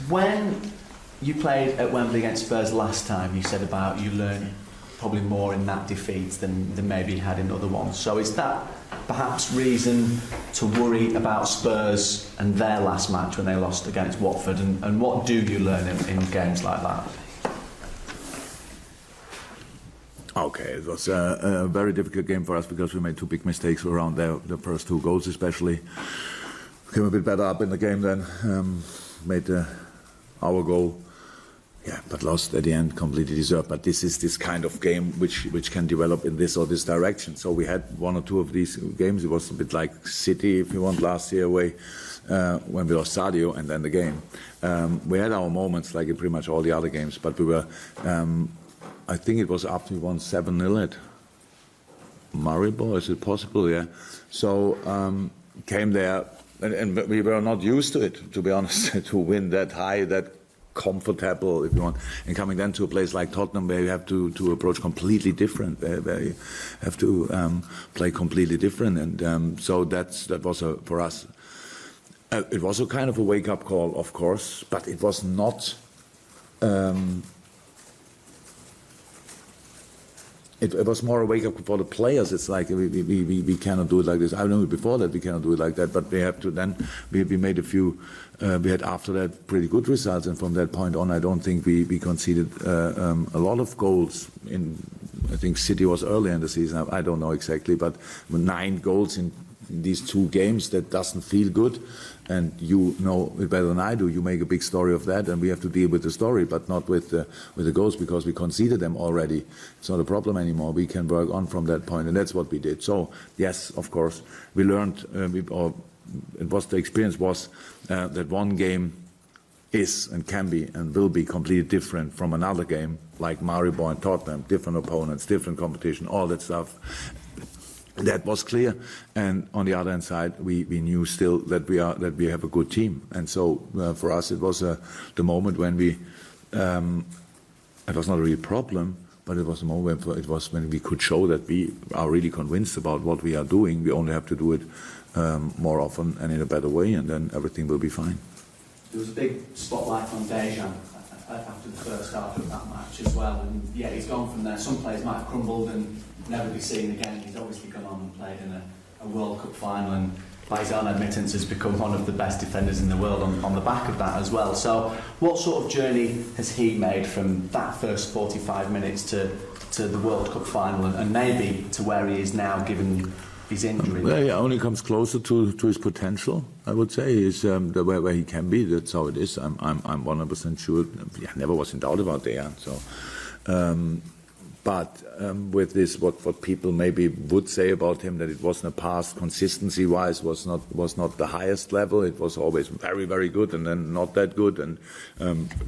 When you played at Wembley against Spurs last time, you said about you learned probably more in that defeat than maybe you had in other ones. So is that perhaps reason to worry about Spurs and their last match when they lost against Watford? And what do you learn in games like that? Okay, it was a very difficult game for us because we made two big mistakes around the first two goals especially. Came a bit better up in the game then, made our goal, yeah, but lost at the end, completely deserved. But this is this kind of game which can develop in this or this direction. So we had one or two of these games. It was a bit like City, if you want, last year away, when we lost Sadio and then the game. We had our moments like in pretty much all the other games, but we were, I think it was after we won 7-0 at Maribor, is it possible? Yeah. So came there. And we were not used to it, to be honest, to win that high, that comfortable, if you want. And coming then to a place like Tottenham, where you have to approach completely different, where you have to play completely different. And so that was for us. It was a kind of a wake-up call, of course, but it was not. It was more a wake-up for the players. It's like we cannot do it like this. I know before that we cannot do it like that, but we have to then. We made a few. We had after that pretty good results, and from that point on, I don't think we conceded a lot of goals. I think City was early in the season. I don't know exactly, but 9 goals in these 2 games, that doesn't feel good. And you know it better than I do. You make a big story of that, and we have to deal with the story, but not with the goals, because we conceded them already. It's not a problem anymore. We can work on from that point, and that's what we did. So yes, of course, we learned. The experience was that one game is and can be and will be completely different from another game, like Maribor and Tottenham, different opponents, different competition, all that stuff. That was clear, and on the other hand side, we knew still that we have a good team, and so for us it was the moment when we. It was not really a problem, but it was a moment. It was when we could show that we are really convinced about what we are doing. We only have to do it more often and in a better way, and then everything will be fine. There was a big spotlight on Dejan after the first half of that match as well, and yeah, he's gone from there. Some players might have crumbled and never be seen again. He's obviously gone on and played in a World Cup final, and by his own admittance has become one of the best defenders in the world on the back of that as well. So what sort of journey has he made from that first 45 minutes to the World Cup final, and maybe to where he is now given his injury? Well, he only comes closer to his potential, I would say. Is where he can be. That's how it is. I'm 100% sure. I never was in doubt about that. So. But with this, what people maybe would say about him, that it wasn't a past consistency-wise was not the highest level. It was always very, very good, and then not that good. And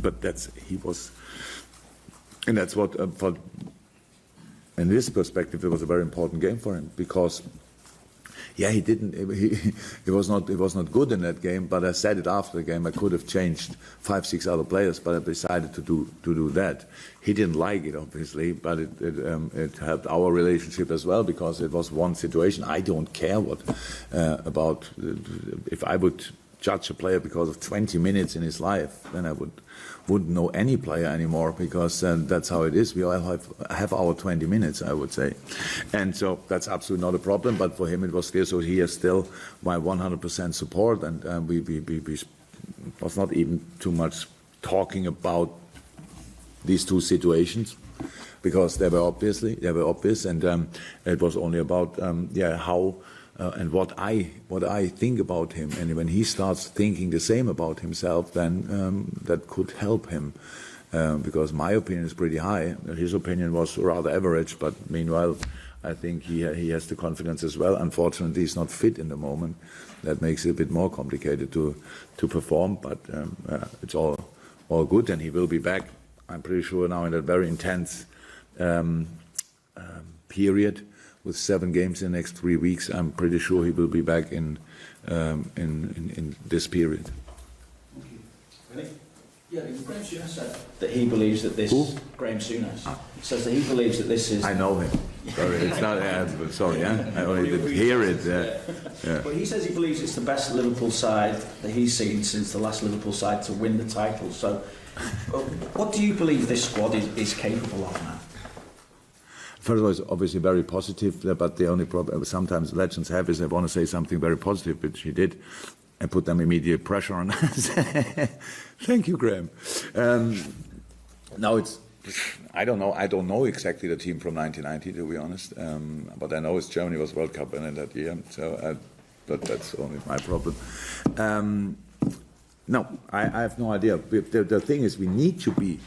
but he was, and that's what in this perspective, it was a very important game for him, because. Yeah, he was not good in that game, but I said it after the game. I could have changed 5-6 other players, but I decided to do that. He didn't like it, obviously, but it helped our relationship as well, because it was one situation. I don't care about if I would judge a player because of 20 minutes in his life, then I wouldn't know any player anymore, because that's how it is. We all have our 20 minutes, I would say. And so that's absolutely not a problem, but for him it was clear, so he has still my 100% support, and we was not even too much talking about these two situations, because they were obvious, and it was only about how and what I think about him, and when he starts thinking the same about himself, then that could help him, because my opinion is pretty high. His opinion was rather average, but meanwhile, I think he has the confidence as well. Unfortunately, he's not fit in the moment. That makes it a bit more complicated to perform, but it's all good, and he will be back. I'm pretty sure now in that very intense period. With 7 games in the next 3 weeks, I'm pretty sure he will be back in this period. Thank you. Really? Yeah, Graham Souness said that he believes that this. Who? Graham Souness says that he believes that this is. I know him. Sorry, it's not. Sorry, yeah. I only didn't hear it. Yeah. But he says he believes it's the best Liverpool side that he's seen since the last Liverpool side to win the title. So, what do you believe this squad is capable of now? First of all, it's obviously very positive, but the only problem sometimes legends have is they want to say something very positive, which he did, and put them immediate pressure on us. Thank you, Graham. Now I don't know exactly the team from 1990, to be honest. But I know Germany was World Cup winner that year, but that's only my problem. No, I have no idea. The thing is, we need to be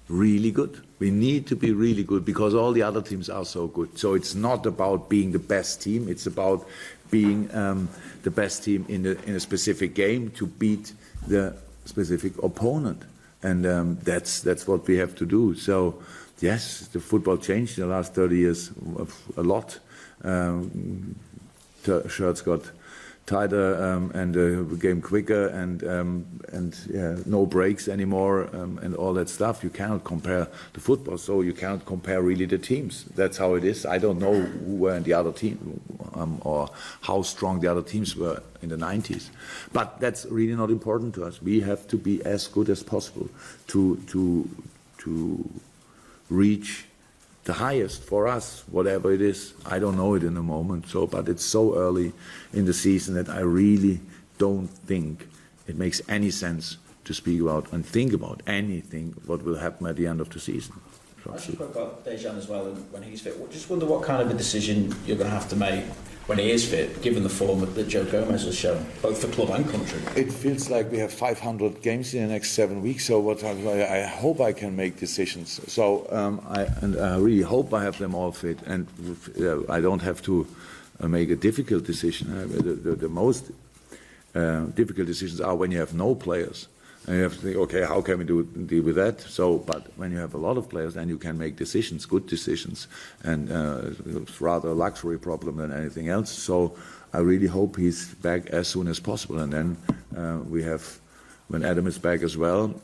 really good. We need to be really good because all the other teams are so good. So it's not about being the best team. It's about being the best team in a specific game to beat the specific opponent. And that's what we have to do. So, yes, the football changed in the last 30 years a lot. Shirts got tighter and the game quicker and no breaks anymore and all that stuff. You cannot compare the football, so you cannot compare really the teams. That's how it is. I don't know who were in the other team or how strong the other teams were in the 90s. But that's really not important to us. We have to be as good as possible to reach the highest for us, whatever it is. I don't know it in the moment, but it's so early in the season that I really don't think it makes any sense to speak about and think about anything what will happen at the end of the season. I just spoke about Dejan as well, and when he's fit. Just wonder what kind of a decision you're going to have to make when he is fit, given the form that Joe Gomez has shown, both for club and country. It feels like we have 500 games in the next 7 weeks, so I hope I can make decisions. So I really hope I have them all fit, and I don't have to make a difficult decision. The most difficult decisions are when you have no players. And you have to think, okay, how can we deal with that? But when you have a lot of players, then you can make decisions, good decisions, and it's rather a luxury problem than anything else. So I really hope he's back as soon as possible. And then when Adam is back as well,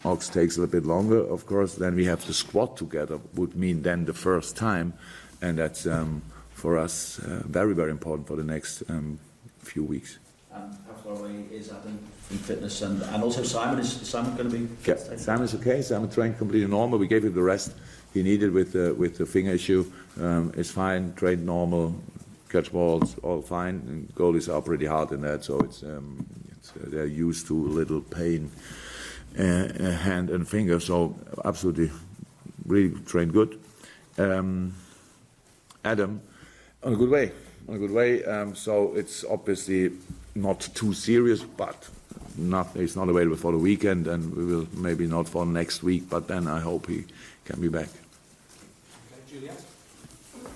Ox takes a little bit longer, of course. Then we have the squad together, would mean then the first time, and that's for us very, very important for the next few weeks. How far away is Adam from fitness? And also Simon, is Simon going to be fit? Yeah, Simon's okay. Simon trained completely normal. We gave him the rest he needed with the finger issue. It's fine, trained normal, catch balls, all fine. And goalies are pretty hard in that, so they're used to a little pain, hand and finger. So absolutely, really trained good. Adam, on a good way. So it's obviously not too serious, but it's not available for the weekend, and we will maybe not for next week, but then I hope he can be back. Okay, Julia?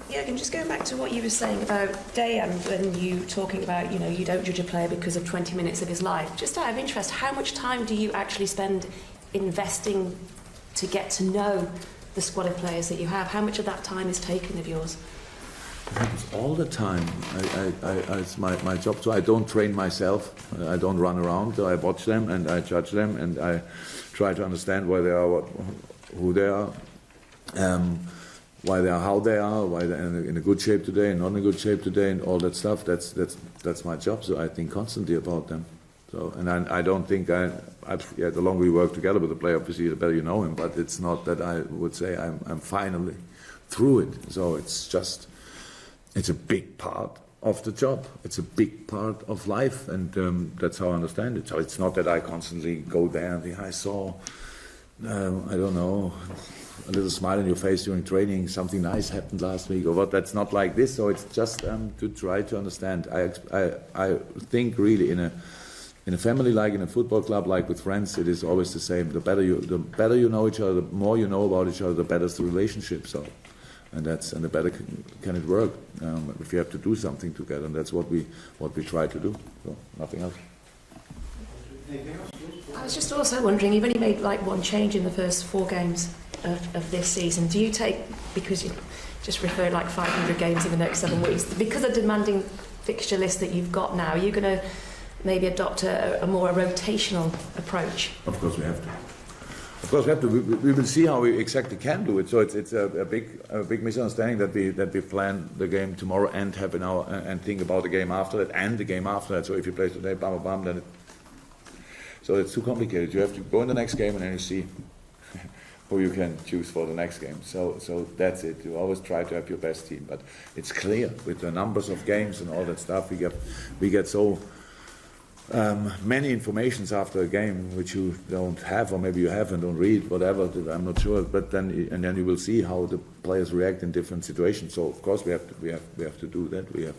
Yeah, and just going back to what you were saying about Dejan, when you talking about, you don't judge a player because of 20 minutes of his life. Just out of interest, how much time do you actually spend investing to get to know the squad of players that you have? How much of that time is taken of yours? It's all the time. It's my job. So I don't train myself. I don't run around. I watch them and I judge them and I try to understand where they are, who they are, why they are, how they are, why they're in a good shape today and not in a good shape today, and all that stuff. That's my job. So I think constantly about them. So I don't think the longer we work together with the player, obviously the better you know him. But it's not that I would say I'm finally through it. So it's just. It's a big part of the job. It's a big part of life, and that's how I understand it. So it's not that I constantly go there and think, I saw, I don't know, a little smile on your face during training, something nice happened last week, or what. That's not like this. So it's just to try to understand. I think really in a family, like in a football club, like with friends, it is always the same. The better you know each other, the more you know about each other, the better is the relationship. So. And the better can it work if you have to do something together, and that's what we try to do. So nothing else. I was just also wondering, you've only made like one change in the first 4 games of this season. Do you take, because you just referred like 500 games in the next 7 weeks, because of the demanding fixture list that you've got now, are you going to maybe adopt a more rotational approach? Of course we have to. Of course, we will see how we exactly can do it. So it's a big misunderstanding that we plan the game tomorrow and have and think about the game after that and the game after that. So if you play today, bam, bam, then so it's too complicated. You have to go in the next game and then you see who you can choose for the next game. So that's it. You always try to have your best team, but it's clear with the numbers of games and all that stuff. We get so many informations after a game which you don't have, or maybe you have and don't read, whatever. I'm not sure. But then you will see how the players react in different situations. So of course we have to do that. We have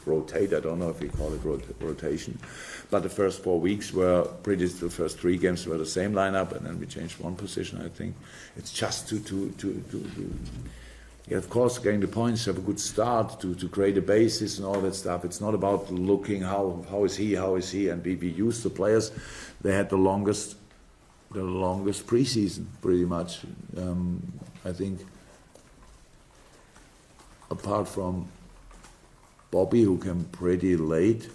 rotate. I don't know if we call it rotation, but the first 4 weeks were the first 3 games were the same lineup, and then we changed one position. I think it's just to yeah, of course, getting the points, have a good start to create a basis and all that stuff. It's not about looking how is he, and we used the players. They had the longest preseason, pretty much. I think, apart from Bobby, who came pretty late,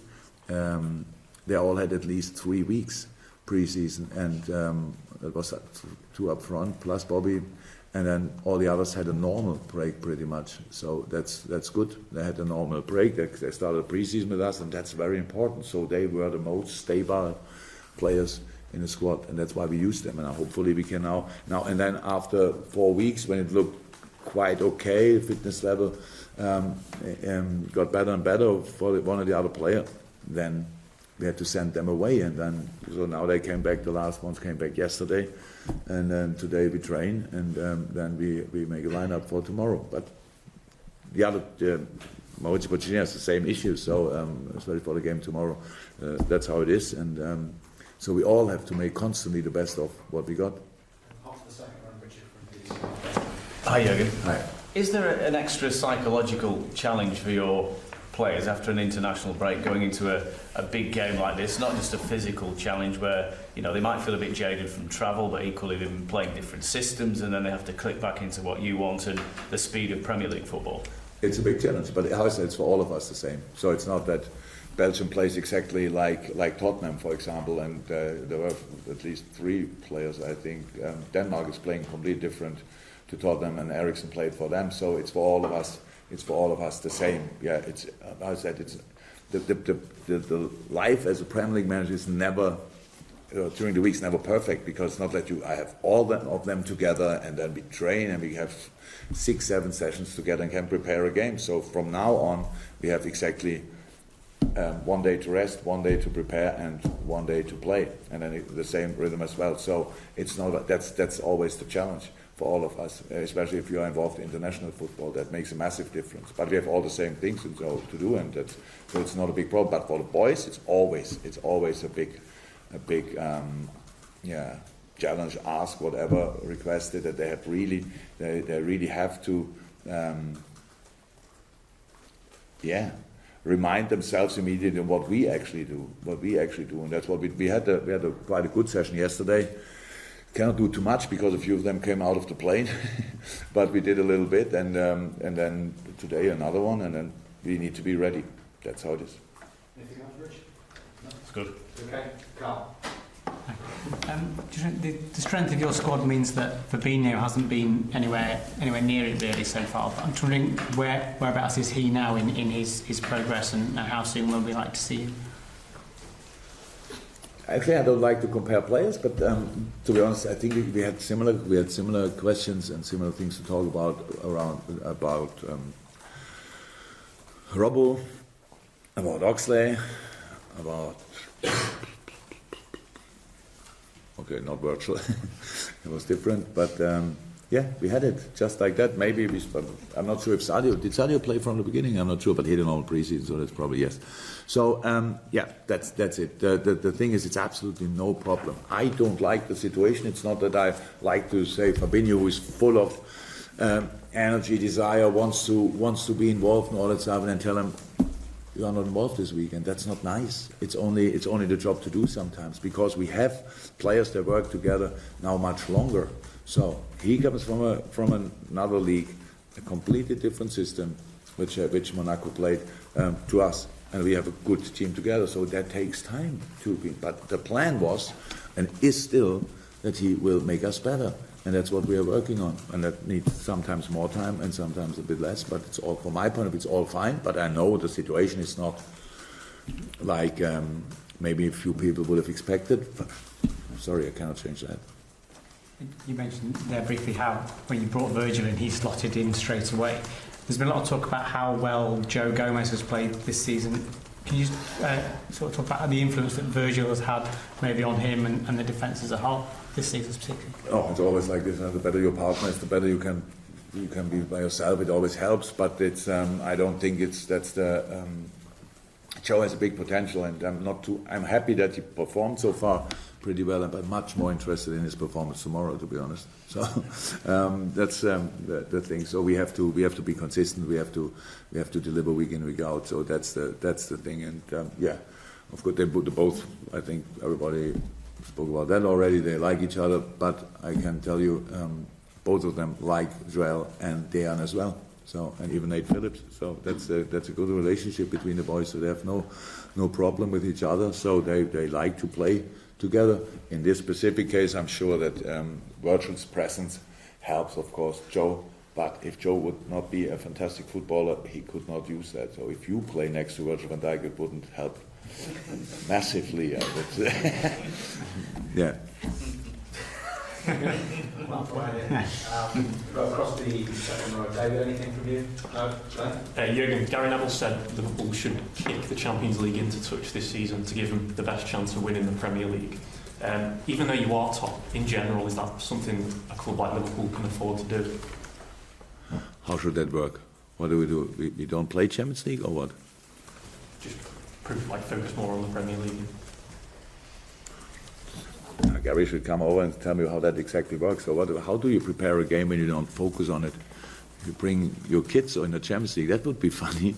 they all had at least 3 weeks preseason, and that was 2 up front plus Bobby. And then all the others had a normal break pretty much. So that's good. They had a normal break. They started pre-season with us, and that's very important. So they were the most stable players in the squad, and that's why we used them. And hopefully we can now and then after 4 weeks, when it looked quite okay, fitness level got better and better for one or the other player, then we had to send them away. And then so now they came back. The last ones came back yesterday. And then today we train, and then we make a lineup for tomorrow. But the other, Mauricio Pochettino has the same issue, so especially for the game tomorrow, that's how it is. And so we all have to make constantly the best of what we got. After the second round, Richard from BBC. Hi, Jurgen. Hi. Is there an extra psychological challenge for your players after an international break going into a big game like this? Not just a physical challenge where, you know, they might feel a bit jaded from travel, but equally they've been playing different systems and then they have to click back into what you want and the speed of Premier League football. It's a big challenge, but how I say, it's for all of us the same. So it's not that Belgium plays exactly like Tottenham, for example, and there were at least 3 players, I think. Denmark is playing completely different to Tottenham, and Eriksen played for them, so it's for all of us. It's for all of us the same. Yeah, it's. I said it's the life as a Premier League manager is never during the weeks never perfect, because it's not that I have all of them together and then we train and we have 6-7 sessions together and can prepare a game. So from now on we have exactly 1 day to rest, 1 day to prepare, and 1 day to play, and then the same rhythm as well. So it's not that's always the challenge for all of us, especially if you are involved in international football. That makes a massive difference. But we have all the same things to do, and so it's not a big problem. But for the boys, it's always a big challenge, ask, whatever requested, that they really have to remind themselves immediately of what we actually do, and that's what we had quite a good session yesterday. Cannot do too much because a few of them came out of the plane, but we did a little bit, and then today another one, and then we need to be ready. That's how it is. Anything else, Rich? No? It's good. Okay, Carl. The strength of your squad means that Fabinho hasn't been anywhere near it really so far. But I'm wondering whereabouts is he now in his progress, and how soon will we like to see him? Actually, I don't like to compare players, but to be honest, I think we had similar questions and similar things to talk about Robbo, about Oxley, about not virtual. It was different, but we had it just like that. Maybe I'm not sure if did Sadio play from the beginning? I'm not sure, but he didn't all preseason, so that's probably yes. So that's it. The thing is, it's absolutely no problem. I don't like the situation. It's not that I like to say Fabinho, who is full of energy, desire, wants to be involved and all that stuff, and then tell him you are not involved this week, and that's not nice. It's only the job to do sometimes, because we have players that work together now much longer. So he comes from another league, a completely different system, which Monaco played to us, and we have a good team together. So that takes time to be. But the plan was, and is still, that he will make us better. And that's what we are working on. And that needs sometimes more time and sometimes a bit less. But it's all, from my point of view, it's all fine. But I know the situation is not like maybe a few people would have expected. But sorry, I cannot change that. You mentioned there briefly how when you brought Virgil in, he slotted in straight away. There's been a lot of talk about how well Joe Gomez has played this season. Can you sort of talk about the influence that Virgil has had maybe on him and the defence as a whole this season particularly? Oh, it's always like this. The better your partner is, the better you can be by yourself. It always helps, but it's I don't think that's the. Joe has a big potential, and I'm happy that he performed so far pretty well. I'm much more interested in his performance tomorrow, to be honest. So that's the thing. So we have to be consistent. We have to deliver week in, week out. So that's the thing. And yeah, of course they both. I think everybody spoke about that already. They like each other, but I can tell you, both of them like Joel and Dejan as well. So, and even Nate Phillips. So that's a good relationship between the boys. So they have no problem with each other. So they like to play together. In this specific case, I'm sure that Virgil's presence helps, of course, Joe. But if Joe would not be a fantastic footballer, he could not use that. So if you play next to Virgil van Dijk, it wouldn't help massively. I would say. Yeah. Across the second row, David, anything from you? No? Jurgen, Gary Neville said Liverpool should kick the Champions League into touch this season to give them the best chance of winning the Premier League. Even though you are top, in general, is that something a club like Liverpool can afford to do? How should that work? What do we do? We don't play Champions League or what? Just focus more on the Premier League. Gary should come over and tell me how that exactly works. So how do you prepare a game when you don't focus on it? You bring your kids in the Champions League. That would be funny.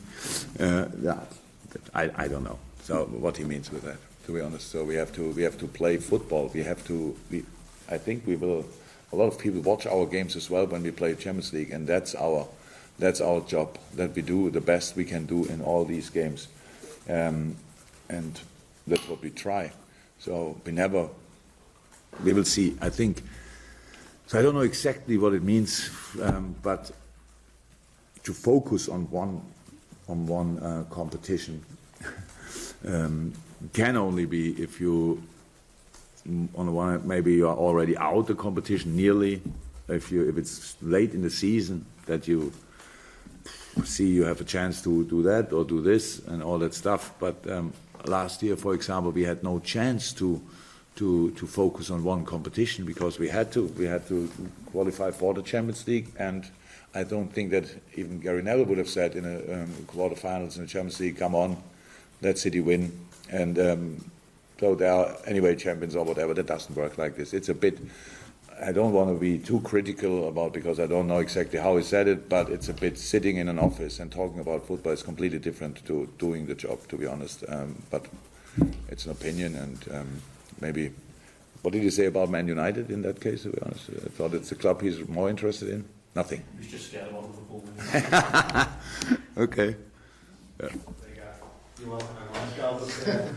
I don't know. So what he means with that, to be honest. So we have to play football. I think we will. A lot of people watch our games as well when we play Champions League, and that's our job. That we do the best we can do in all these games, and that's what we try. So we will see. I think. So I don't know exactly what it means, but to focus on one competition can only be if you, on the one hand, maybe you are already out the competition nearly. If it's late in the season that you see you have a chance to do that or do this and all that stuff. But last year, for example, we had no chance to focus on one competition because we had to qualify for the Champions League, and I don't think that even Gary Neville would have said in a quarterfinals in the Champions League, come on, let City win, and so they are anyway champions or whatever. That doesn't work like this. It's a bit. I don't want to be too critical about, because I don't know exactly how he said it, but it's a bit sitting in an office and talking about football is completely different to doing the job, to be honest. But it's an opinion, and maybe. What did he say about Man United in that case, to be honest? I thought it's a club he's more interested in. Nothing. He was just scared about Liverpool. Okay. Yeah. There you go. You're welcome, everyone. Let's go.